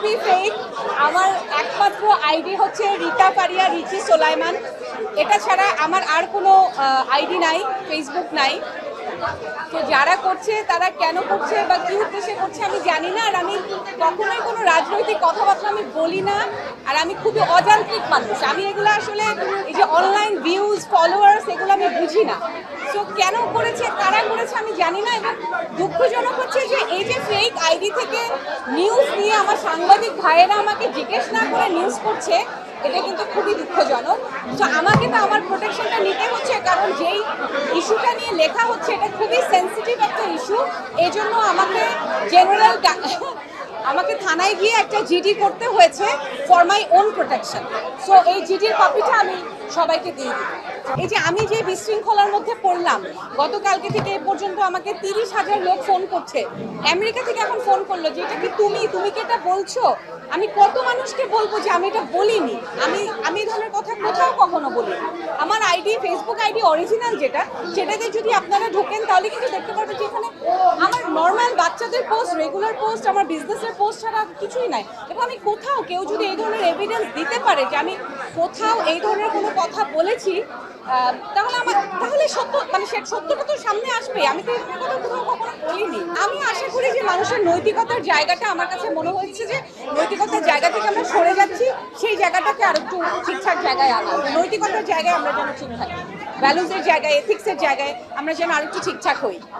খুবই ফেক। আমার একমাত্র আইডি হচ্ছে রিতা পারিয়া রিচি সোলাইমান। এটা ছাড়া আমার আর কোনো আইডি নাই, ফেসবুক নাই। তো যারা করছে তারা কেন করছে বা কী উদ্দেশ্যে করছে আমি জানি না। আর আমি কখনোই কোনো রাজনৈতিক কথাবার্তা আমি বলি না। আর আমি খুবই অযান্ত্রিক মানুষ। আমি এগুলো আসলে এই যে অনলাইন ভিউজ ফলোয়ার্স এগুলো আমি বুঝি না। সো কেন করেছে কারা করেছে আমি জানি না। এবং দুঃখজনক হচ্ছে যে এই যে ফেক আইডি থেকে নিউজ নিয়ে আমার সাংবাদিক ভাইয়েরা আমাকে জিজ্ঞেস না করে নিউজ করছে, এটা কিন্তু খুবই দুঃখজনক। তো আমাকে তো আমার প্রোটেকশনটা নিতে হচ্ছে, কারণ যেই ইস্যুটা নিয়ে লেখা হচ্ছে এটা খুবই সেন্সিটিভ একটা ইস্যু। এই জন্য আমাকে জেনারেল আমাকে থানায় গিয়ে একটা জিডি করতে হয়েছে for my own protection. So এই জিডির কপিটা আমি সবাইকে দিয়ে দিই। এই যে আমি যে বিশৃঙ্খলার মধ্যে পড়লাম, গতকালকে থেকে এ পর্যন্ত আমাকে 30,000 লোক ফোন করছে। আমেরিকা থেকে এখন ফোন করলো যে এটা কি তুমি কি এটা বলছো। আমি কত মানুষকে বলবো যে আমি এটা বলিনি, আমি এই ধরনের কথা কোথাও কখনো বলিনি। আমার আইডি ফেসবুক আইডি অরিজিনাল যেটা, সেটাতে যদি আপনারা ঢোকেন তাহলে কিন্তু দেখতে পারবেন যে এখানে আমার নর্মাল বাচ্চাদের পোস্ট, রেগুলার পোস্ট, আমার বিজনেসের পোস্ট ছাড়া কিছুই নাই। এবং আমি কোথাও কেউ যদি এই ধরনের এভিডেন্স দিতে পারে যে আমি কোথাও এই ধরনের কোনো কথা বলেছি, তাহলে সত্য মানে সে সত্যটা তো সামনে আসবে। আমি তো এরকম কথা কোথাও কখনো বলিনি। আমি আশা করি যে মানুষের নৈতিকতার জায়গাটা, আমার কাছে মনে হচ্ছে যে নৈতিকতার জায়গা থেকে আমরা সরে যাচ্ছি, সেই জায়গাটাকে আর একটু ঠিকঠাক জায়গায় আনা। নৈতিকতার জায়গায় আমরা যেন ঠিক থাকি, ভ্যালুজের জায়গায়, এথিক্সের জায়গায় আমরা যেন আর একটু ঠিকঠাক হই।